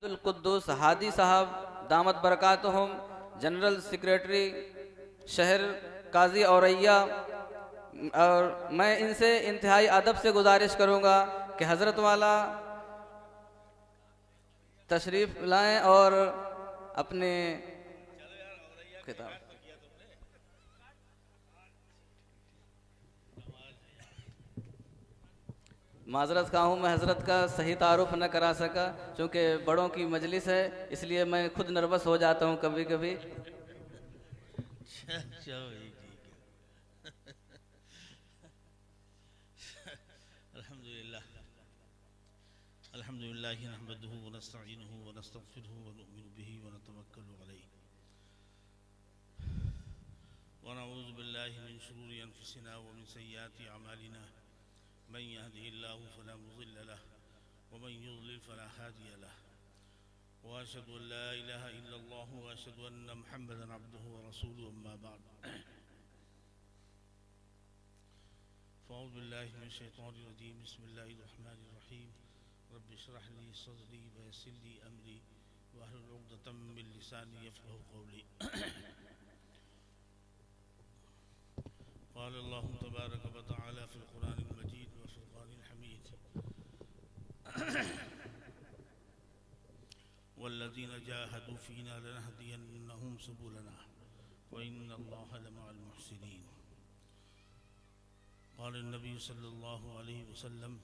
अब्दुल कुद्दूस हादी साहब दामत बरकातुहुम, general secretary शहर काजी औरैया। और मैं इनसे इंतहाई अदब से गुजारिश करूँगा कि हज़रत वाला तशरीफ़ लाएं और अपने किताब। माजरत का हूँ, मैं हज़रत का सही तारुफ न करा सका, चूँकि बड़ों की मजलिस है, इसलिए मैं खुद नर्वस हो जाता हूँ कभी कभी। चलो ठीक है। अल्हम्दुलिल्लाह अल्हम्दुलिल्लाह नहमदुहु व नस्तईनुहु व नस्तगफिरुहु व नु'मिनु बिही व नतवक्कलु अलैहि व नऊज़ु बिल्लाहि मिन शुरूरि अनफुसिना व मिन सय्यिआति अमालिना मन यहदिहिल्लाहु फला मुज़िल्ल लहु व मन युज़लिल फला हादिय लहु व अशहदु अन ला इलाहा इल्लल्लाह व अशहदु अन्ना मुहम्मदन अब्दुहु व रसूलुहु अम्मा बअद। फ़अऊज़ु बिल्लाहि मिनश शैतानिर रजीम बिस्मिल्लाहिर रहमानिर रहीम रब्बि इश्रह ली सदरी व यस्सिर ली अमरी वहलुल उक़दतम मिन लिसानी यफ़क़हू क़ौली। क़ाल अल्लाहु तबारक व तआला फ़िल क़ुरआनिल मजीद व फ़ुरक़ानिल हमीद वल्लज़ीना जाहदू फ़ीना लनहदियन्नहुम सुबुलना व इन्नल्लाह लमअल मुहसिनीन। क़ाल नबी सल्लल्लाहु अलैहि वसल्लम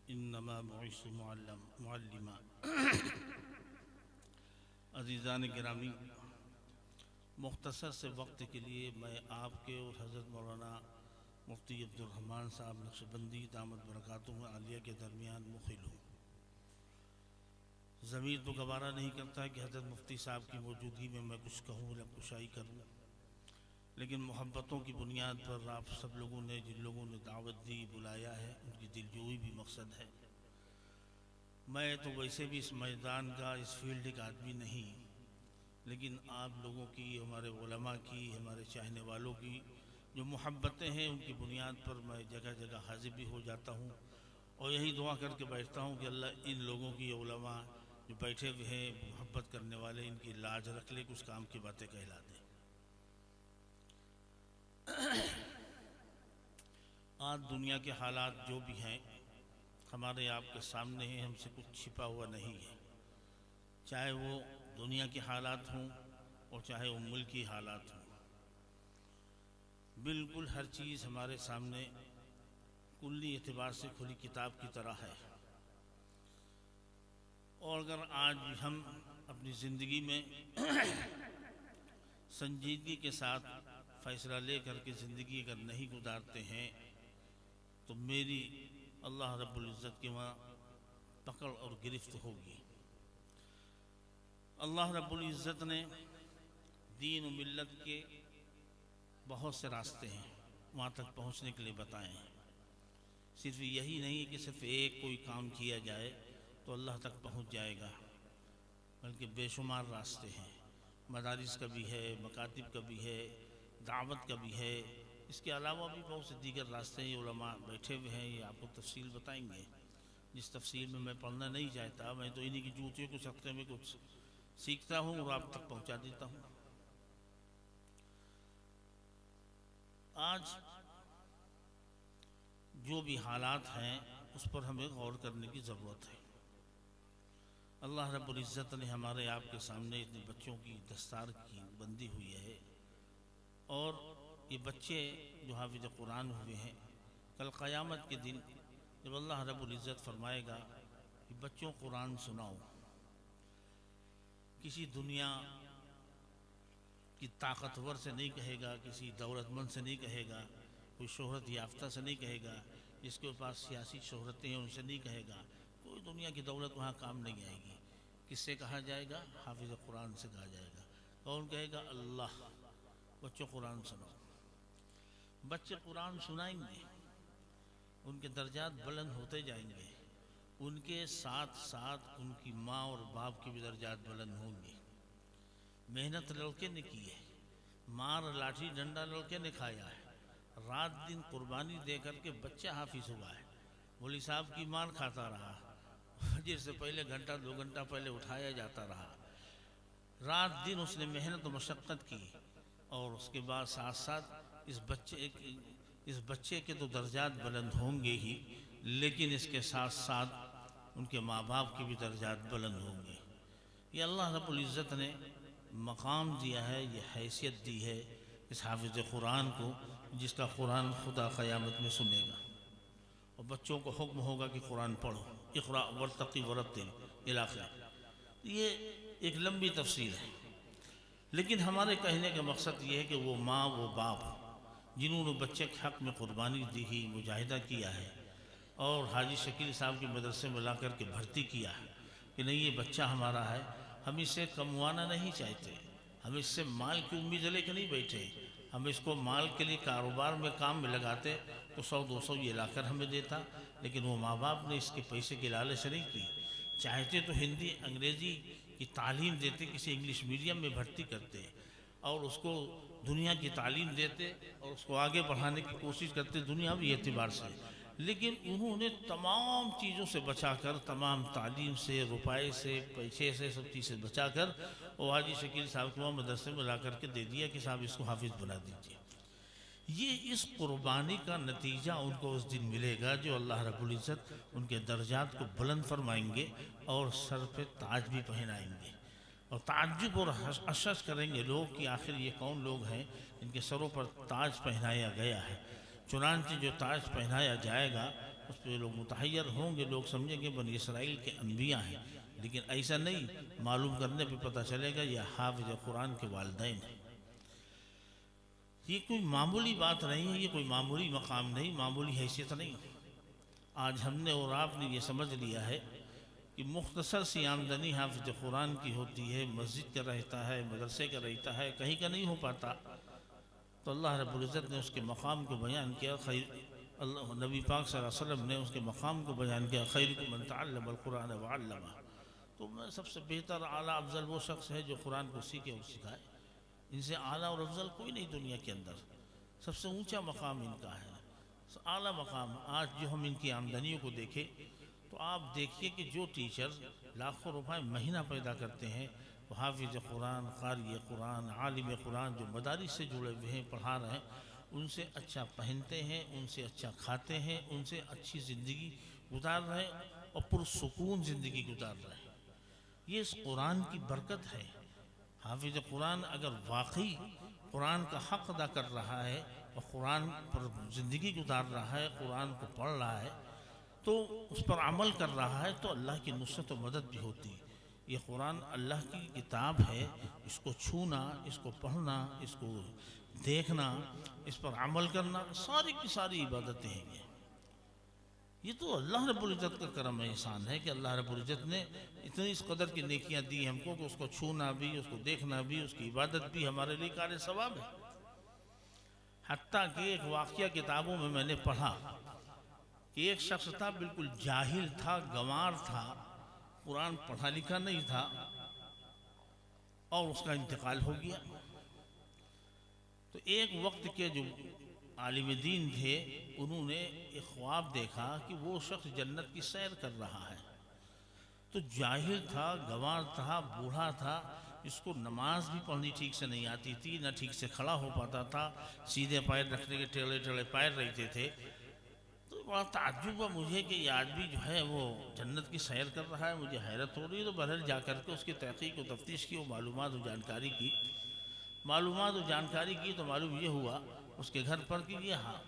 इन्नमा बुइस्तु मुअल्लिमा। अज़ीज़ान गिरामी, मुख्तसर से वक्त के लिए मैं आपके और हज़रत मौलाना मुफ्ती अब्दुल रहमान साहब नक्शबंदी दामत बरकातुहु आलिया के दरमियान मुखिल हूँ। ज़मीर तो गवारा नहीं करता कि हज़रत मुफ्ती साहब की मौजूदगी में मैं कुछ कहूँ या कुशाई करूँ, लेकिन मोहब्बतों की बुनियाद पर आप सब लोगों ने, जिन लोगों ने दावत दी, बुलाया है, उनकी दिलजोई भी मकसद है। मैं तो वैसे भी इस मैदान का, इस फील्ड का आदमी नहीं, लेकिन आप लोगों की, हमारे उलमा की, हमारे चाहने वालों की जो मोहब्बतें हैं, उनकी बुनियाद पर मैं जगह जगह हाजिर भी हो जाता हूँ और यही दुआ करके बैठता हूँ कि अल्लाह इन लोगों की, उलमा जो बैठे हुए हैं, मोहब्बत करने वाले, इनकी लाज रख ले, कुछ काम की बातें कहला दे। आज दुनिया के हालात जो भी हैं हमारे आपके सामने हैं, हमसे कुछ छिपा हुआ नहीं है। चाहे वो दुनिया के हालात हों और चाहे वो मुल्की हालात हों, बिल्कुल हर चीज़ हमारे सामने कुल्ली एतबार से खुली किताब की तरह है। और अगर आज हम अपनी ज़िंदगी में संजीदगी के साथ फैसला ले करके ज़िंदगी अगर नहीं गुजारते हैं तो मेरी अल्लाह रब्बुल इज़्ज़त के वहाँ पकड़ और गिरफ्त होगी। अल्लाह रब्बुल इज़्ज़त ने दीन और मिल्लत के बहुत से रास्ते हैं वहाँ तक पहुँचने के लिए बताए हैं। सिर्फ यही नहीं कि सिर्फ एक कोई काम किया जाए तो अल्लाह तक पहुँच जाएगा, बल्कि बेशुमार रास्ते हैं। मदारिस का भी है, मकातिब का भी है, दावत का भी है, इसके अलावा भी बहुत से दीगर रास्ते हैं। उलमा बैठे हुए हैं, ये आपको तफसील बताएंगे। जिस तफसील में मैं पढ़ना नहीं चाहता, मैं तो इन्हीं की जूतियों को सदक़े में कुछ सीखता हूँ और आप तक पहुँचा देता हूँ। आज जो भी हालात हैं उस पर हमें गौर करने की ज़रूरत है। अल्लाह रब्बुल इज़्ज़त ने हमारे आपके सामने इतने बच्चों की दस्तार की बंदी हुई है और ये बच्चे जो हाफिज़ कुरान हुए हैं, कल क़यामत के दिन जब अल्लाह रब्बुल इज़्ज़त फरमाएगा कि बच्चों कुरान सुनाओ, किसी दुनिया की ताकतवर से नहीं कहेगा, किसी दौलतमंद से नहीं कहेगा, कोई शोहरत याफ्ता से नहीं कहेगा, जिसके पास सियासी शोहरतें हैं उनसे नहीं कहेगा, कोई दुनिया की दौलत वहाँ काम नहीं आएगी। किससे कहा जाएगा? हाफिज़ कुरान से कहा जाएगा। कौन कहेगा? अल्लाह। बच्चों कुरान सुनाओ। बच्चे कुरान सुनाएंगे, उनके दर्जात बुलंद होते जाएंगे, उनके साथ साथ उनकी माँ और बाप के भी दर्जात बुलंद होंगे। मेहनत लड़के ने की है, मार लाठी डंडा लड़के ने खाया है, रात दिन कुर्बानी दे करके बच्चा हाफिज हुआ है। मौलवी साहब की मार खाता रहा, फजर से पहले घंटा 2 घंटा पहले उठाया जाता रहा। रात दिन उसने मेहनत और मशक्क़त की और उसके बाद साथ साथ इस बच्चे के तो दर्जात बुलंद होंगे ही, लेकिन इसके साथ साथ उनके माँ बाप के भी दर्जात बुलंद होंगे। ये अल्लाह रब्बुल इज़्ज़त ने मकाम दिया है, ये हैसियत दी है इस हाफिज़ कुरान को, जिसका कुरान खुदा क़यामत में सुनेगा और बच्चों को हुक्म होगा कि कुरान पढ़ो, इक़रा वर्तक़ी वरत्तिल इला आखिर। ये एक लंबी तफसील है, लेकिन हमारे कहने का मकसद ये है कि वो माँ वो बाप जिन्होंने बच्चे के हक़ में क़ुरबानी दी ही, मुजाहिदा किया है और हाजी शकील साहब के मदरसे में ला कर के भर्ती किया है कि नहीं ये बच्चा हमारा है, हम इससे कमवाना नहीं चाहते, हम इससे माल की उम्मीद लेके नहीं बैठे, हम इसको माल के लिए कारोबार में काम में लगाते तो 100-200 ये लाकर हमें देता, लेकिन वो माँ बाप ने इसके पैसे की लालच नहीं की। चाहते तो हिंदी अंग्रेज़ी की तालीम देते, किसी इंग्लिश मीडियम में भर्ती करते और उसको दुनिया की तालीम देते और उसको आगे बढ़ाने की कोशिश करते दुनियावी एतबार से, लेकिन उन्होंने तमाम चीज़ों से बचाकर, तमाम तालीम से, रुपए से, पैसे से, सब चीज़ से बचाकर और हाजी शकील साहब को मदरसे में ला करके दे दिया कि साहब इसको हाफिज़ बना दीजिए। ये इस कुर्बानी का नतीजा उनको उस दिन मिलेगा जो अल्लाह रब्बुल इज़्ज़त उनके दर्जात को बुलंद फरमाएंगे और सर पे ताज भी पहनाएंगे और ताज्जुब और अशश करेंगे लोग कि आखिर ये कौन लोग हैं इनके सरों पर ताज पहनाया गया है। चुनांचे जो ताज पहनाया जाएगा उस पर लोग मुतहय्यर होंगे, लोग समझेंगे बनी इसराइल के अनबिया हैं, लेकिन ऐसा नहीं, मालूम करने पे पता चलेगा ये हाफिज़ कुरान के वालिदैन हैं। ये कोई मामूली बात नहीं है, ये कोई मामूली मकाम नहीं, मामूली हैसियत नहीं। आज हमने और आपने ये समझ लिया है कि मुख्तसर सी आमदनी हाफिज़ कुरान की होती है, मस्जिद का रहता है, मदरसे का रहता है, कहीं का नहीं हो पाता, तो अल्लाह रब्बुल इज़्ज़त ने उसके मकाम को बयान किया। अल्लाह नबी पाक सल्लल्लाहु अलैहि वसल्लम ने उसके मकाम को बयान किया, खैरुकुम मन तअल्लमल कुरान व अल्लमा। तो मैं सबसे बेहतर आला अफजल वो शख्स है जो कुरान को सीखे और सिखाए, इनसे आला और अफजल कोई नहीं दुनिया के अंदर, सबसे ऊंचा मकाम इनका है, आला मकाम। आज जो हम इनकी आमदनियों को देखें तो आप देखिए कि जो टीचर लाखों रुपए महीना पैदा करते हैं वो हाफिज़ कुरान, क़ारी कुरान, आलिम कुरान जो मदारिस से जुड़े हुए हैं, पढ़ा रहे हैं, उनसे अच्छा पहनते हैं, उनसे अच्छा खाते हैं, उनसे अच्छी ज़िंदगी गुजार रहे हैं और पुरसुकून ज़िंदगी गुजार रहे हैं। ये इस कुरान की बरकत है। हाफिज़ कुरान अगर वाकई कुरान का हक़ अदा कर रहा है और कुरान पर ज़िंदगी गुजार रहा है, कुरान को पढ़ रहा है, तो उस पर अमल कर रहा है, तो अल्लाह की नुसरत और मदद भी होती है। ये कुरान अल्लाह की किताब है, इसको छूना, इसको पढ़ना, इसको देखना, इस पर अमल करना, सारी की सारी इबादतें हैं। ये तो अल्लाह रब्बुल इज़्ज़त का करम एहसान है कि अल्लाह रब्बुल इज़्ज़त ने इतनी इस कदर की नेकियां दी हमको कि उसको छूना भी, उसको देखना भी, उसकी इबादत भी हमारे लिए कार सवाब है। हत्ता कि एक वाक़या किताबों में मैंने पढ़ा कि एक शख्स था, बिल्कुल जाहिल था, गंवार था, कुरान पढ़ा लिखा नहीं था और उसका इंतकाल हो गया। तो एक वक्त के जो आलिम दीन थे उन्होंने एक ख्वाब देखा कि वो शख्स जन्नत की सैर कर रहा है। तो जाहिल था, गंवार था, बूढ़ा था, इसको नमाज भी पढ़नी ठीक से नहीं आती थी, ना ठीक से खड़ा हो पाता था, सीधे पैर रखने के टेढ़े टेढ़े पैर रहते थे। तो बड़ा ताज्जुब हुआ मुझे कि ये आदमी जो है वो जन्नत की सैर कर रहा है, मुझे हैरत हो रही है। तो बहरहाल जा कर के उसकी तहकीक और तफ्तीश की, वो मालूमात और जानकारी की, तो मालूम ये हुआ उसके घर पर कि ये हाँ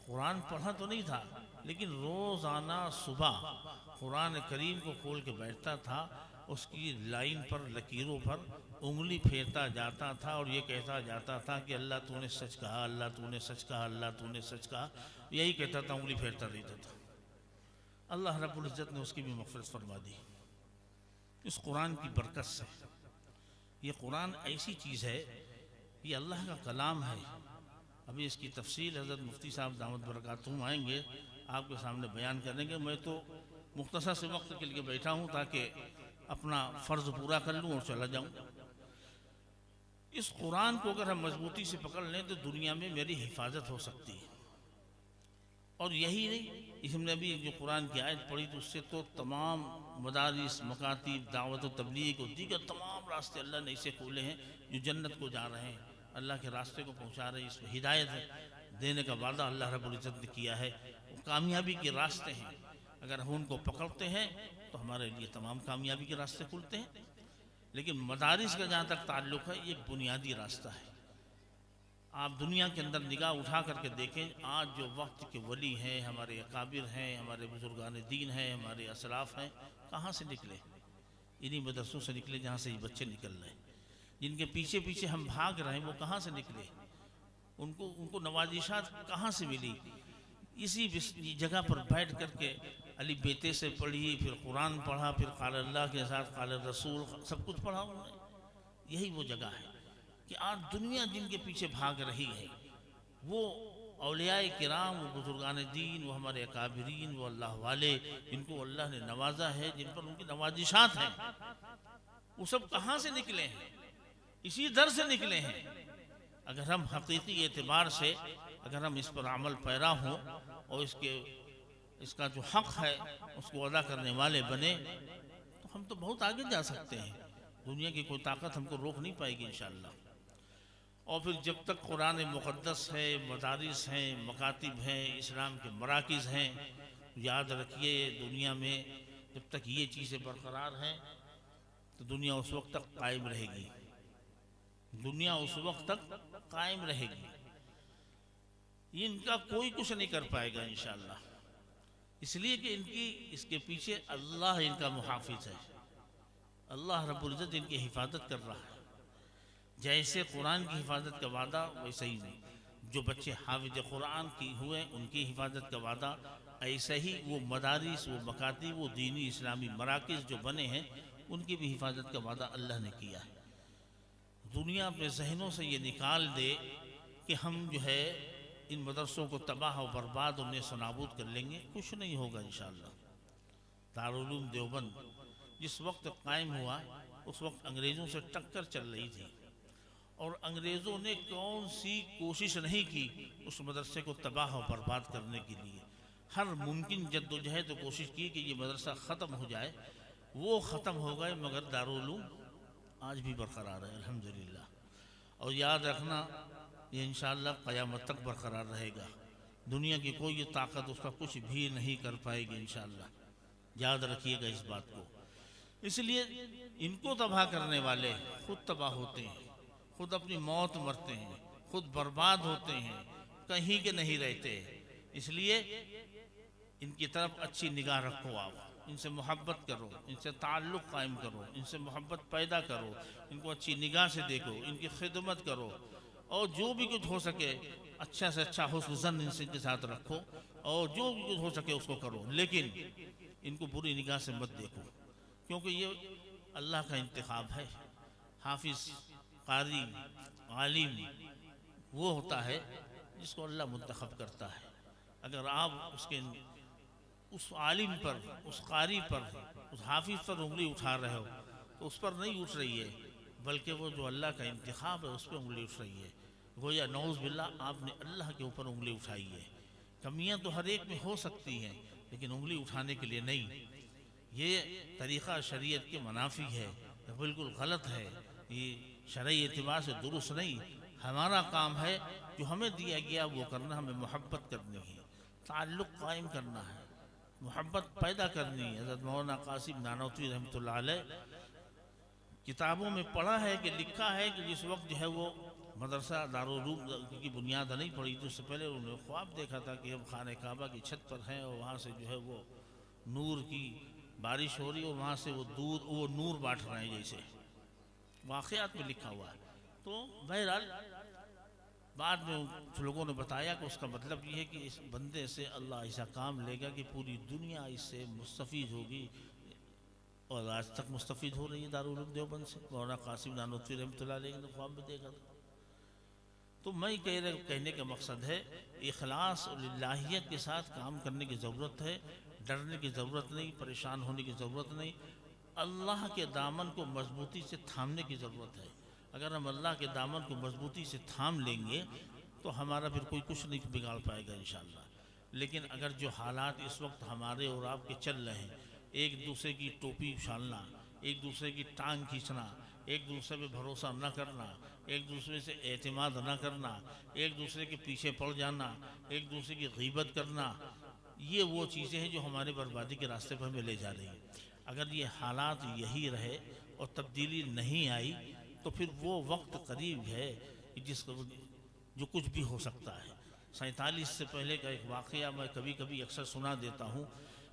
कुरान पढ़ा तो नहीं था, लेकिन रोज़ाना सुबह कुरान करीम को खोल के बैठता था, उसकी लाइन पर, लकीरों पर उंगली फेरता जाता था और ये कहता जाता था कि अल्लाह तूने सच कहा, अल्लाह तूने सच कहा, अल्लाह तूने सच कहा, यही कहता था, उंगली फेरता रहता था। अल्लाह रब्बुल इज़्ज़त ने उसकी भी मग़फ़िरत फरमा दी इस कुरान की बरकत से। ये कुरान ऐसी चीज़ है, ये अल्लाह का कलाम है। अभी इसकी तफसील हज़रत मुफ्ती साहब दामद बरकातुहू आएंगे, आपके सामने बयान करेंगे। मैं तो मुख्तसर से वक्त के लिए बैठा हूँ ताकि अपना फ़र्ज़ पूरा कर लूँ और चला जाऊँ। इस कुरान को अगर हम मजबूती से पकड़ लें तो दुनिया में मेरी हिफाजत हो सकती है। और यही नहीं, हमने अभी जो कुरान की आयत पढ़ी तो उससे तो तमाम मदारिस, मकातीब, दावत व तबलीग और दीगर तमाम रास्ते अल्लाह ने इसे खोले हैं जो जन्नत को जा रहे हैं, अल्लाह के रास्ते को पहुंचा रहे हैं। इसमें हिदायत देने का वादा अल्लाह रब्बुल इज़्ज़त ने किया है। वो कामयाबी के रास्ते हैं, अगर हम उनको पकड़ते हैं तो हमारे लिए तमाम कामयाबी के रास्ते खुलते हैं। लेकिन मदारिस का जहाँ तक ताल्लुक़ है, ये बुनियादी रास्ता है। आप दुनिया के अंदर निगाह उठा करके देखें, आज जो वक्त के वली हैं, हमारे अकाबिर हैं, हमारे बुजुर्गान दीन हैं, हमारे असलाफ हैं, कहाँ से निकले? इन्हीं मदरसों से निकले जहाँ से ये बच्चे निकल रहे हैं। जिनके पीछे पीछे हम भाग रहे हैं वो कहाँ से निकले? उनको नवाजिशात कहाँ से मिली? इसी जगह पर बैठ करके अली बेते से पढ़ी, फिर कुरान पढ़ा, फिर क़ाल अल्लाह के साथ क़ाल रसूल, सब कुछ पढ़ा उन्होंने। यही वो जगह है कि आज दुनिया जिनके पीछे भाग रही है वो औलियाए किराम, वो बुजुर्गान दीन, वो हमारे अकाबिरीन, वो अल्लाह वाले, जिनको अल्लाह ने नवाजा है, जिन पर उनकी नवाजिशात हैं, वो सब कहाँ से निकले हैं? इसी दर से निकले हैं। अगर हम हकीकी एतबार से अगर हम इस पर अमल पैरा हों और इसका जो हक है उसको अदा करने वाले बने तो हम तो बहुत आगे जा सकते हैं। दुनिया की कोई ताकत हमको रोक नहीं पाएगी इंशाअल्लाह। और फिर जब तक कुरान मुक़द्दस है, मदारिस हैं, मकातिब हैं, इस्लाम के मराकिज़ हैं, याद रखिए दुनिया में जब तक ये चीज़ें बरकरार हैं तो दुनिया उस वक्त तक कायम रहेगी। दुनिया उस वक्त तक कायम रहेगी। इनका कोई कुछ नहीं कर पाएगा इंशाअल्लाह, इसलिए कि इसके पीछे अल्लाह इनका मुहाफिज है। अल्लाह रब्बुल इज़्ज़त इनकी हिफाजत कर रहा है। जैसे कुरान की हिफाजत का वादा वैसे ही नहीं। जो बच्चे हाफिज कुरान की हुए उनकी हिफाजत का वादा, ऐसे ही वो मदारिस, वो मकाती, वो दीनी इस्लामी मराकिज़ जो बने हैं उनकी भी हिफाजत का वादा अल्लाह ने किया है। दुनिया अपने जहनों से ये निकाल दे कि हम जो है इन मदरसों को तबाह और बर्बाद और नेस्तनाबूद कर लेंगे, कुछ नहीं होगा इंशाअल्लाह। दारुल उलूम देवबंद जिस वक्त कायम हुआ उस वक्त अंग्रेज़ों से टक्कर चल रही थी और अंग्रेज़ों ने कौन सी कोशिश नहीं की उस मदरसे को तबाह और बर्बाद करने के लिए। हर मुमकिन जद्दोजहद तो कोशिश की कि ये मदरसा ख़त्म हो जाए। वो ख़त्म हो गए मगर दारुल उलूम आज भी बरकरार है अल्हम्दुलिल्लाह। और याद रखना ये इंशाअल्लाह क़यामत तक बरकरार रहेगा। दुनिया की कोई ताकत उसका कुछ भी नहीं कर पाएगी इंशाअल्लाह। याद रखिएगा इस बात को। इसलिए इनको तबाह करने वाले खुद तबाह होते हैं, खुद अपनी मौत मरते हैं, खुद बर्बाद होते हैं, कहीं के नहीं रहते। इसलिए इनकी तरफ अच्छी निगाह रखो, आप इनसे मोहब्बत करो, इनसे ताल्लुक़ कायम करो, इनसे मोहब्बत पैदा करो, इनको अच्छी निगाह से देखो, इनकी खिदमत करो और जो भी कुछ हो सके अच्छा से अच्छा हुस्न ज़न इनके साथ रखो और जो भी कुछ हो सके उसको करो। लेकिन इनको बुरी निगाह से मत देखो, क्योंकि ये अल्लाह का इंतखाब है। हाफिज़, कारी, आलिम वो होता है जिसको अल्लाह मुंतखब करता है। अगर आप उस आलिम पर, उस कारी पर, उस हाफिज़ पर उंगली उठा रहे हो तो उस पर नहीं उठ रही है, बल्कि वो जो अल्लाह का इंतखाब है उस पर उंगली उठ रही है। गोया नौज़ बिल्लाह आपने अल्लाह के ऊपर उंगली उठाई है। कमियां तो हर एक में हो सकती हैं लेकिन उंगली उठाने के लिए नहीं। ये तरीक़ा शरीयत के मुनाफी है, बिल्कुल गलत है। ये शरई एतबार से दुरुस्त नहीं। हमारा काम है जो हमें दिया गया वो करना, हमें मोहब्बत करनी है, ताल्लुक़ कायम करना है, मोहब्बत पैदा करनी है। हज़रत मौलाना कासिम नानोतवी रहमतुल्लाह अलैह किताबों में पढ़ा है कि लिखा है कि जिस वक्त जो है वो मदरसा दारुल उलूम की बुनियाद नहीं पड़ी तो उससे पहले उन्होंने ख्वाब देखा था कि हम खाने काबा की छत पर हैं और वहाँ से जो है वो नूर की बारिश हो रही और वहाँ से वो नूर बांट रहे हैं, जैसे वाक़यात में लिखा हुआ है। तो बहरहाल बाद में लोगों ने बताया कि उसका मतलब ये है कि इस बंदे से अल्लाह ऐसा काम लेगा कि पूरी दुनिया इससे मुस्तफ़ीद होगी और आज तक मुस्तफ़ीद हो रही है दारुल उलूम देवबंद से। मौलाना कासिम नानोतवी रहमतुल्लाह अलैह ने ख्वाब में देखा था। तो मैं कहने का मकसद है इखलास और लिल्लाहियत के साथ काम करने की ज़रूरत है। डरने की ज़रूरत नहीं, परेशान होने की ज़रूरत नहीं। अल्लाह के दामन को मजबूती से थामने की ज़रूरत है। अगर हम अल्लाह के दामन को मजबूती से थाम लेंगे तो हमारा फिर कोई कुछ नहीं बिगाड़ पाएगा इंशाअल्लाह। लेकिन अगर जो हालात इस वक्त हमारे और आपके चल रहे हैं, एक दूसरे की टोपी उछालना, एक दूसरे की टांग खींचना, एक दूसरे पे भरोसा न करना, एक दूसरे से एतमाद न करना, एक दूसरे के पीछे पड़ जाना, एक दूसरे की गीबत करना, ये वो चीज़ें हैं जो हमारे बर्बादी के रास्ते पर हमें ले जा रही हैं। अगर ये हालात यही रहे और तब्दीली नहीं आई तो फिर वो वक्त करीब है कि जो कुछ भी हो सकता है। 47 से पहले का एक वाक़या मैं कभी कभी अक्सर सुना देता हूँ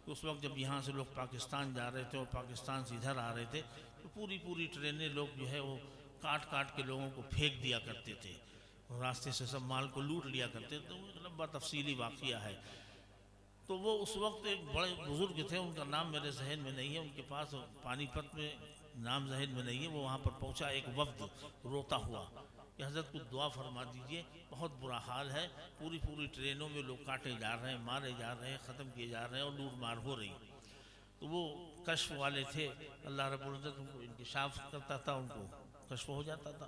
कि उस वक्त जब यहाँ से लोग पाकिस्तान जा रहे थे और पाकिस्तान से इधर आ रहे थे तो पूरी ट्रेनें लोग जो है वो काट काट के लोगों को फेंक दिया करते थे, रास्ते से सब माल को लूट लिया करते थे। तो एक लंबा तफसीली वाक़या है। तो वो उस वक्त एक बड़े बुज़ुर्ग थे, उनका नाम मेरे जहन में नहीं है, उनके पास पानीपत में नाम जहन में नहीं है। वो वहाँ पर पहुँचा, एक वफ्द रोता हुआ कि हज़रत कुछ दुआ फरमा दीजिए, बहुत बुरा हाल है, पूरी ट्रेनों में लोग काटे जा रहे हैं, मारे जा रहे हैं, ख़त्म किए जा रहे हैं और लूट मार हो रही। तो वो कश्फ वाले थे, अल्लाह रब्बुल इज़्ज़त उनको इंकिशाफ करता था, उनको कश्फ हो जाता था।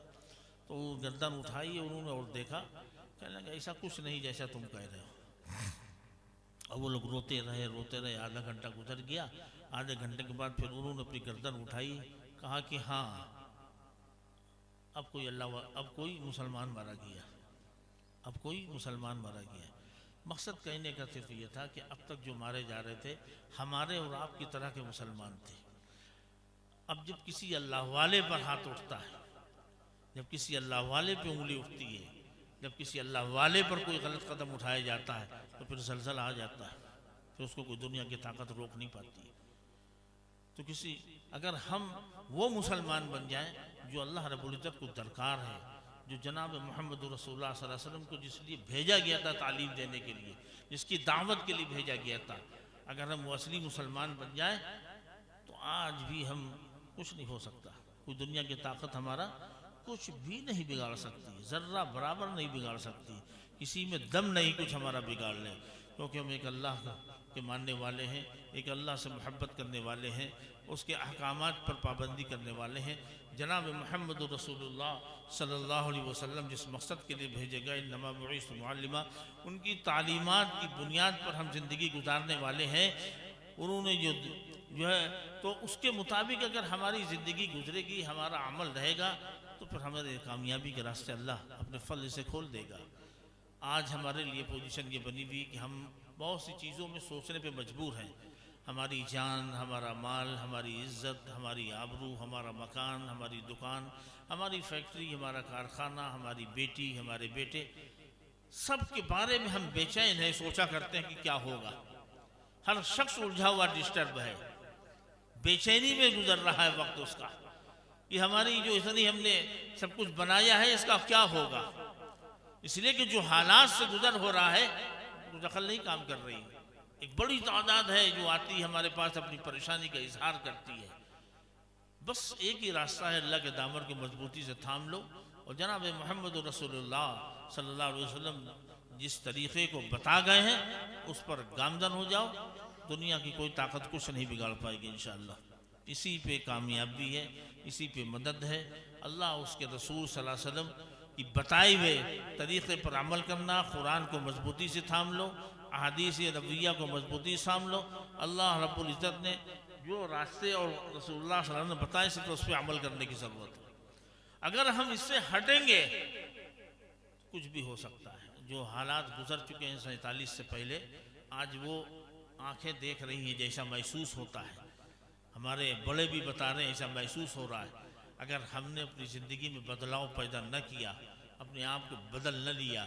तो वो गर्दन उठाई उन्होंने और देखा, कहने लगा ऐसा कुछ नहीं जैसा तुम कह रहे हो। और वो लोग रोते रहे, आधा घंटा गुजर गया। आधे घंटे के बाद फिर उन्होंने अपनी गर्दन उठाई, कहा कि हाँ अब कोई मुसलमान मारा गया, अब कोई मुसलमान मारा गया। मकसद कहने का सिर्फ ये था कि अब तक जो मारे जा रहे थे हमारे और आपकी तरह के मुसलमान थे। अब जब किसी अल्लाह वाले पर हाथ उठता है, जब किसी अल्लाह वाले पे उंगली उठती है, जब किसी अल्लाह वाले पर कोई गलत कदम उठाया जाता है तो फिर जलजला आ जाता है, फिर उसको कोई दुनिया की ताकत रोक नहीं पाती। तो अगर हम वो मुसलमान बन जाएं जो अल्लाह रब्बुल इज़्ज़त को दरकार है, जो जनाब मोहम्मद रसूलुल्लाह सल्लल्लाहु अलैहि वसल्लम को जिसलिए भेजा गया था तालीम देने के लिए, जिसकी दावत के लिए भेजा गया था, अगर हम वो असली मुसलमान बन जाएं तो आज भी हम कुछ नहीं हो सकता। कोई दुनिया की ताकत हमारा कुछ भी नहीं बिगाड़ सकती, ज़र्रा बराबर नहीं बिगाड़ सकती, किसी में दम नहीं कुछ हमारा बिगाड़ ले, क्योंकि हम एक अल्लाह के मानने वाले हैं, एक अल्लाह से मोहब्बत करने वाले हैं, उसके अहकामात पर पाबंदी करने वाले हैं। जनाब मोहम्मद रसूलुल्लाह सल्लल्लाहु अलैहि वसल्लम जिस मकसद के लिए भेजे गए, इन्नमा बुइस्तु मुअल्लिमा, उनकी तालीमात की बुनियाद पर हम ज़िंदगी गुजारने वाले हैं। उन्होंने जो है तो उसके मुताबिक अगर हमारी ज़िंदगी गुजरेगी, हमारा अमल रहेगा तो फिर हमारे कामयाबी के रास्ते अल्लाह अपने फल से खोल देगा। आज हमारे लिए पोजीशन ये बनी हुई कि हम बहुत सी चीज़ों में सोचने पे मजबूर हैं। हमारी जान, हमारा माल, हमारी इज्जत, हमारी आबरू, हमारा मकान, हमारी दुकान, हमारी फैक्ट्री, हमारा कारखाना, हमारी बेटी, हमारे बेटे, सब के बारे में हम बेचैन हैं, सोचा करते हैं कि क्या होगा। हर शख्स उलझा हुआ, डिस्टर्ब है, बेचैनी में गुजर रहा है वक्त उसका कि हमारी जो इतनी हमने सब कुछ बनाया है इसका क्या होगा। इसलिए कि जो हालात से गुजर हो रहा है वो दखल नहीं काम कर रही। एक बड़ी तादाद है जो आती है हमारे पास, अपनी परेशानी का इजहार करती है। बस एक ही रास्ता है, अल्लाह के दामन की मजबूती से थाम लो और जनाब मोहम्मद रसूलुल्लाह सल्लल्लाहु अलैहि वसल्लम जिस तरीक़े को बता गए हैं उस पर गामजन हो जाओ। दुनिया की कोई ताकत कुछ नहीं बिगाड़ पाएगी इंशाअल्लाह। इसी पे कामयाबी है, इसी पे मदद है। अल्लाह उसके रसूल सल्लल्लाहु अलैहि वसल्लम की बताए हुए तरीक़े पर अमल करना, कुरान को मजबूती से थाम लो, अहादीस नबविया को मजबूती से थाम लो। अल्लाह रब्बुल इज़्ज़त ने जो रास्ते और रसूलुल्लाह सल्लल्लाहु अलैहि वसल्लम ने बताए सिर्फ उस पर अमल करने की ज़रूरत है। अगर हम इससे हटेंगे कुछ भी हो सकता है। जो हालात गुजर चुके हैं 47 से पहले, आज वो आंखें देख रही हैं, जैसा महसूस होता है। हमारे बड़े भी बता रहे हैं ऐसा महसूस हो रहा है। अगर हमने अपनी ज़िंदगी में बदलाव पैदा न किया, अपने आप को बदल न लिया,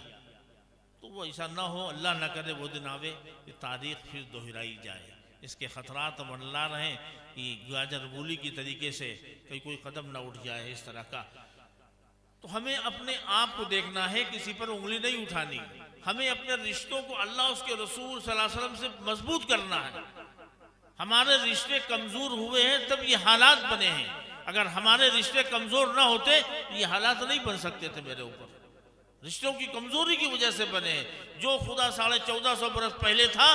तो वो ऐसा ना हो, अल्लाह ना करे वो दिन आवे कि तारीख़ फिर दोहराई जाए। इसके ख़तरात हम अल्लाह रहें कि गाजर मूली की तरीके से कहीं कोई कदम ना उठ जाए इस तरह का। तो हमें अपने आप को देखना है, किसी पर उंगली नहीं उठानी। हमें अपने रिश्तों को अल्लाह उसके रसूल सल्लल्लाहु अलैहि वसल्लम से मजबूत करना है। हमारे रिश्ते कमज़ोर हुए हैं तब ये हालात बने हैं। अगर हमारे रिश्ते कमज़ोर ना होते ये हालात नहीं बन सकते थे मेरे ऊपर। रिश्तों की कमज़ोरी की वजह से बने। जो खुदा 1450 बरस पहले था,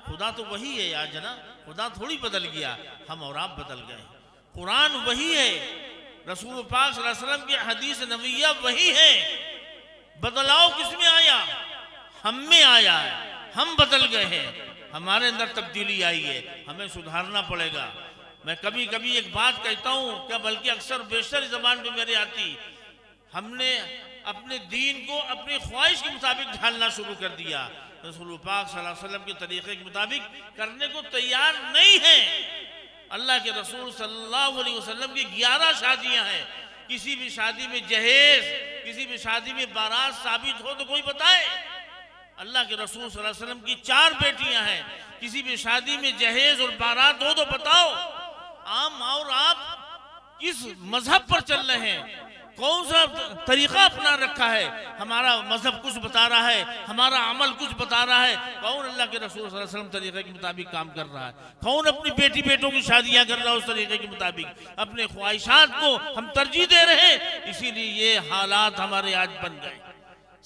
खुदा तो वही है आज ना, खुदा थोड़ी बदल गया, हम और आप बदल गए। कुरान वही है, रसूल पाक सल्लल्लाहु अलैहि वसल्लम की हदीस नबविया वही है। बदलाव किस में आया? हम में आया है। हम बदल गए हैं, हमारे अंदर तब्दीली आई है, हमें सुधारना पड़ेगा। मैं कभी कभी एक बात कहता हूँ, क्या बल्कि अक्सर बेशतर जबान पे मेरी आती, हमने अपने दीन को अपनी ख्वाहिश के मुताबिक ढालना शुरू कर दिया। रसूल पाक सल्लल्लाहु अलैहि वसल्लम के तरीके के मुताबिक करने को तैयार नहीं है। अल्लाह के रसूल सल्लल्लाहु अलैहि वसल्लम की 11 शादियां हैं। किसी भी शादी में जहेज, किसी भी शादी में बारात साबित हो तो कोई बताए। अल्लाह के रसूल सल्लल्लाहु अलैहि वसल्लम की 4 बेटियां हैं। किसी भी शादी में जहेज और बारात हो तो बताओ। और आप किस मजहब पर चल रहे हैं, कौन सा तरीका अपना रखा है? हमारा मजहब कुछ बता रहा है, हमारा अमल कुछ बता रहा है। कौन अल्लाह के रसूल सल्लल्लाहु अलैहि वसल्लम तरीके के मुताबिक काम कर रहा है? कौन अपनी बेटी बेटों की शादियां कर रहा है उस तरीके के मुताबिक? अपने ख्वाहिशात को हम तरजीह दे रहे हैं, इसीलिए ये हालात हमारे आज बन गए।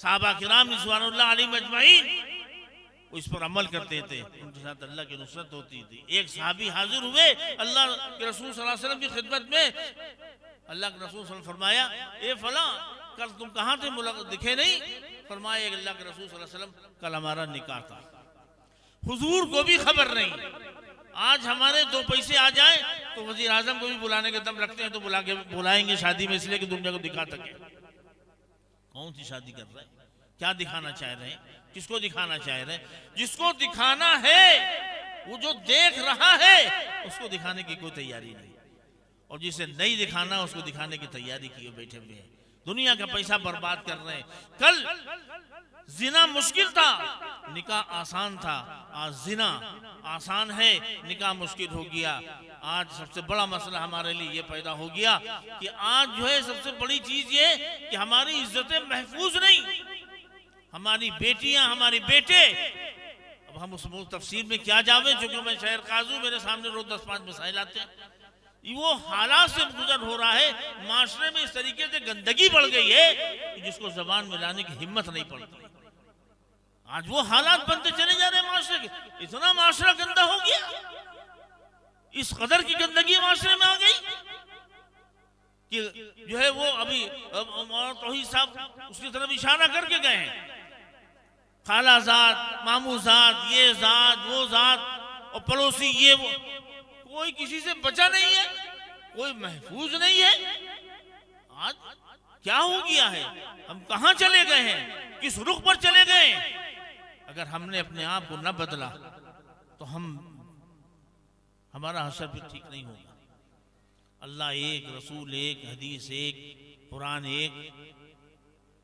सहाबा किराम रिज़वानुल्लाह अलैहिम अजमईन इस पर अमल करते थे, उनके साथ अल्लाह की नुसरत होती थी। एक सहाबी हाजिर हुए अल्लाह के रसूल सल्लल्लाहु अलैहि वसल्लम की खिदमत में। अल्लाह के रसूल सल्लल्लाहु अलैहि वसल्लम फरमाया, ए फला, कल तुम कहाँ थे, दिखे नहीं? फरमाया, अल्लाह के रसूल सल्लल्लाहु अलैहि वसल्लम, कल हमारा निकाह था। हुजूर को भी खबर नहीं। आज हमारे 2 पैसे आ जाए तो वजीर आजम को भी बुलाने के दम रखते हैं, तो बुलाएंगे शादी में, इसलिए कि दुनिया को दिखा सके। कौन सी शादी कर रहे हैं? क्या दिखाना चाह रहे हैं? किसको दिखाना चाह रहे हैं? जिसको दिखाना है, वो जो देख रहा है, उसको दिखाने की कोई तैयारी नहीं, और जिसे नहीं दिखाना उसको दिखाने की तैयारी किए बैठे हुए हैं। दुनिया का पैसा बर्बाद कर रहे हैं। कल जिना मुश्किल था, निकाह आसान था। आज जिना आसान है, निकाह मुश्किल हो गया। आज सबसे बड़ा मसला हमारे लिए ये पैदा हो गया कि आज जो है सबसे बड़ी चीज ये कि हमारी इज्जतें महफूज नहीं। हमारी बेटियां, हमारे बेटे, अब हम उस तफसीर में क्या जावे, क्योंकि मैं शहर काजू, मेरे सामने रोज 10-5 मसाइल आते हैं। वो हालात से गुजर हो रहा है, माशरे में इस तरीके से गंदगी बढ़ गई है कि जिसको जबान में लाने की हिम्मत नहीं पड़ती। आज वो हालात बनते चले जा रहे हैं माशरे के। इतना माशरा गंदा हो गया, इस कदर की गंदगी माशरे में आ गई कि जो है वो अभी तौहीद साहब उसकी तरफ इशारा करके गए हैं। खाला जात, मामू जात, ये जात, वो जात, और पड़ोसी ये वो, कोई किसी से बचा नहीं है, कोई महफूज नहीं है। आज क्या हो गया है? हम कहां चले गए हैं? किस रुख पर चले गए? अगर हमने अपने आप को न बदला तो हमारा हशर भी ठीक नहीं होगा। अल्लाह एक, रसूल एक, हदीस एक, कुरान एक,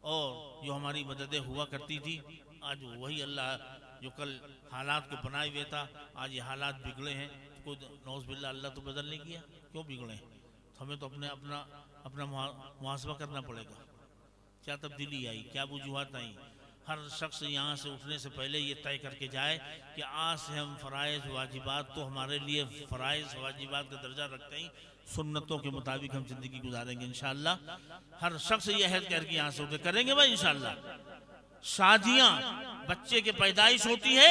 और जो हमारी मददें हुआ करती थी, आज वही अल्लाह जो कल हालात को बनाए हुए था, आज ये हालात बिगड़े हैं। तो नौज़ बिल्लाह अल्लाह तो बदल नहीं किया, क्यों बिगड़े? तो हमें तो अपना मुहासबा करना पड़ेगा। क्या तब्दीली आई, क्या वजूहात आई? हर शख्स यहाँ से उठने से पहले ये तय करके जाए कि आज से हम फ़राइज़ वाजिबात तो हमारे लिए फ़राइज़ वाजिबात का दर्जा रखते ही सुन्नतों के मुताबिक हम ज़िंदगी गुजारेंगे इंशाअल्लाह। हर शख्स ये अहद करके यहाँ से उठे करेंगे भाई इंशाअल्लाह। शादियाँ, बच्चे की पैदाइश होती है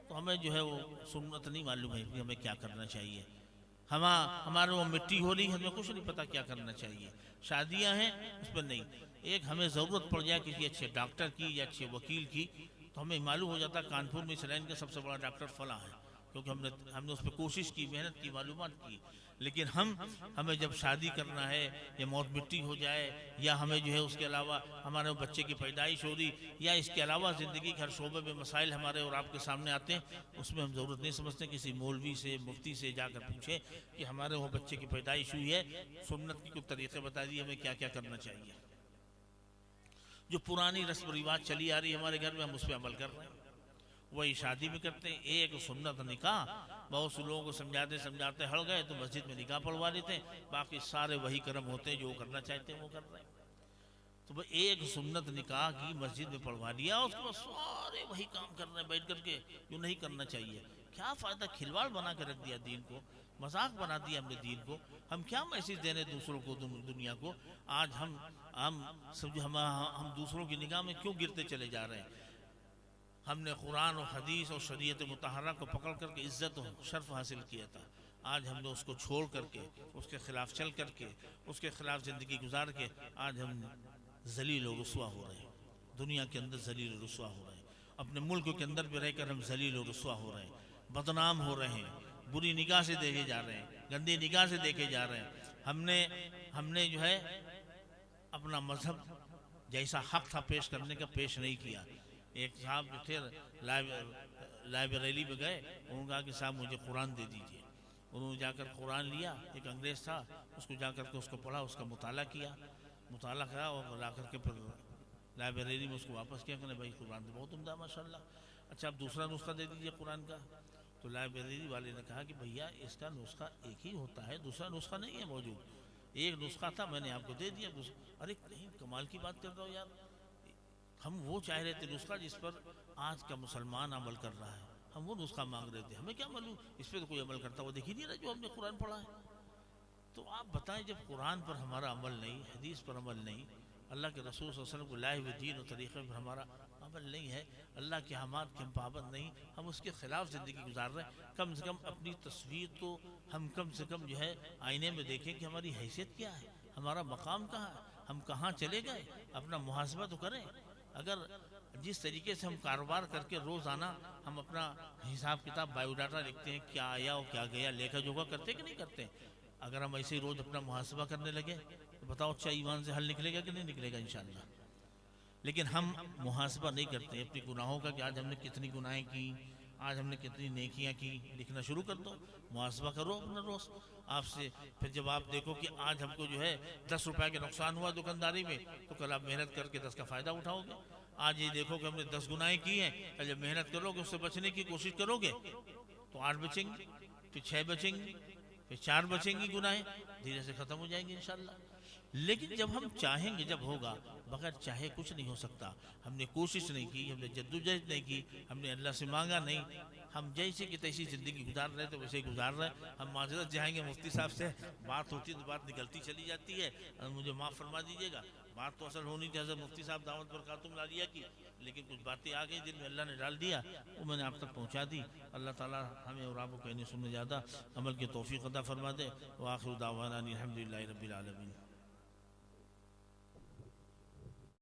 तो हमें जो है वो सुन्नत नहीं मालूम है कि हमें क्या करना चाहिए। हमारे वो मिट्टी हो रही है, हमें कुछ नहीं पता क्या करना चाहिए। शादियां हैं उस पर नहीं, एक हमें ज़रूरत पड़ जाए किसी अच्छे डॉक्टर की या अच्छे वकील की, तो हमें मालूम हो जाता कानपुर में इस लाइन का सबसे बड़ा डॉक्टर फला है, क्योंकि हमने उस पर कोशिश की, मेहनत की, मालूमात की। लेकिन हमें जब शादी करना है या मौत मिट्टी हो जाए, या हमें जो है उसके अलावा हमारे बच्चे की पैदाइश हो रही, या इसके अलावा ज़िंदगी के हर शोबे में मसाइल हमारे और आपके सामने आते हैं, उसमें हम ज़रूरत नहीं समझते किसी मौलवी से, मुफ्ती से जाकर पूछे कि हमारे वो बच्चे की पैदाइश हुई है, सुन्नत की कुछ तरीक़े बता दिए हमें क्या क्या करना चाहिए। जो पुरानी रस्म रिवाज चली आ रही है हमारे घर में, हम उस पर अमल कर रहे हैं, वही शादी में करते हैं। एक सुन्नत निकाह, बहुत से लोगों को समझाते हड़ गए तो मस्जिद में निकाह पढ़वा लेते हैं, बाकी सारे वही कर्म होते हैं जो करना चाहते हैं वो कर रहे हैं। तो भाई एक सुन्नत निकाह की मस्जिद में पढ़वा लिया, उसके बाद सारे वही काम कर रहे हैं बैठ करके, जो नहीं करना चाहिए। क्या फ़ायदा? खिलवाड़ बना के रख दिया दीन को, मजाक बना दिया हमने दीन को। हम क्या मैसेज देने दूसरों को, दुनिया को? आज हम दूसरों की निगाह में क्यों गिरते चले जा रहे हैं? हमने कुरान और हदीस और शरीयत मुतहर्रा को पकड़ करके इज्जत और शर्फ हासिल किया था। आज हमने उसको छोड़ करके, उसके खिलाफ चल करके, उसके खिलाफ ज़िंदगी गुजार के आज हम जलील और रुसवा हो रहे हैं, दुनिया के अंदर जलील और रुसवा हो रहे हैं। अपने मुल्क के अंदर भी रहकर हम जलील और रुस्वा हो रहे हैं, बदनाम हो रहे हैं, बुरी निगाह से देखे जा रहे हैं, गंदी निगाह से देखे जा रहे हैं। हमने जो है अपना मजहब जैसा हक था पेश करने का पेश नहीं किया। एक साहब जो थे लाइब्रेरी में गए, उन्होंने कहा कि साहब मुझे कुरान दे दीजिए। उन्होंने जाकर कुरान लिया, एक अंग्रेज़ था, उसको जाकर के उसको पढ़ा, उसका मुताला किया और ला करके फिर लाइब्रेरी में उसको वापस किया, कहने भाई कुरान तो बहुत उम्दा माशाल्लाह, अच्छा आप दूसरा नुस्खा दे दीजिए कुरान का। तो लाइब्रेरी वाले ने कहा कि भैया इसका नुस्खा एक ही होता है, दूसरा नुस्खा नहीं है मौजूद, एक नुस्खा था मैंने आपको दे दिया। अरे नहीं, कमाल की बात कर रहा हो यार, हम वो चाह रहे थे नुस्खा जिस पर आज का मुसलमान अमल कर रहा है, हम वो नुस्खा मांग रहे थे, हमें क्या मालूम इस पर तो कोई अमल करता हुआ दिख ही नहीं रहा जो हमने कुरान पढ़ा है। तो आप बताएं, जब कुरान पर हमारा अमल नहीं, हदीस पर अमल नहीं, अल्लाह के रसूल सल्लल्लाहु अलैहि वसल्लम को लाए हुए दीन और तरीक़े पर हमारा अमल नहीं है, अल्लाह के अहकाम के हम पाबंद नहीं, हम उसके ख़िलाफ़ ज़िंदगी गुजार रहे हैं। कम से कम अपनी तस्वीर तो हम कम से कम जो है आईने में देखें कि हमारी हैसियत क्या है, हमारा मकाम कहाँ है, हम कहाँ चले गए, अपना मुहासबा तो करें। अगर जिस तरीके से हम कारोबार करके रोज़ाना हम अपना हिसाब किताब बायोडाटा लिखते हैं, क्या आया और क्या गया, लेखा जोखा करते कि नहीं करते, अगर हम ऐसे ही रोज़ अपना मुहासबा करने लगे तो बताओ अच्छा ईमान से हल निकलेगा कि नहीं निकलेगा इंशाअल्लाह। लेकिन हम मुहासबा नहीं करते अपने गुनाहों का कि आज हमने कितनी गुनाहें की, आज हमने कितनी नेकियां की। लिखना शुरू कर दो, मुहासबा करो अपना रोज़ आपसे। फिर जब आप देखो कि आज हमको जो है 10 रुपए का नुकसान हुआ दुकानदारी में, तो कल आप मेहनत करके 10 का फ़ायदा उठाओगे। आज ये देखो कि हमने 10 गुनाहें की हैं, कल जब मेहनत करोगे उससे बचने की कोशिश करोगे तो 8 बचेंगे, फिर 6 बचेंगे, फिर 4 बचेंगी गुनाहें, धीरे से ख़त्म हो जाएंगी इंशाल्लाह। लेकिन जब हम चाहेंगे जब होगा, बगैर चाहे कुछ नहीं हो सकता। हमने कोशिश नहीं की, हमने जद्दोजहद नहीं की, हमने अल्लाह से मांगा नहीं, हम जैसे कि तैसी ज़िंदगी गुजार रहे तो वैसे ही गुजार रहे। हम माजरत जाएंगे मुफ्ती साहब से, बात होती तो बात निकलती चली जाती है, मुझे माफ़ फरमा दीजिएगा, बात तो असल होनी थी हज़रत मुफ्ती साहब दावत बरकातुहुम लालिया की, लेकिन कुछ बातें आ गई दिल में, अल्लाह ने डाल दिया, वो मैंने आप तक पहुँचा दी। अल्लाह ताला हमें और आपको कहने सुनने ज़्यादा अमल की तौफीक अता फरमा दे। व आखिर दावाना अनिल हम्दुलिल्लाहि रब्बिल आलमीन।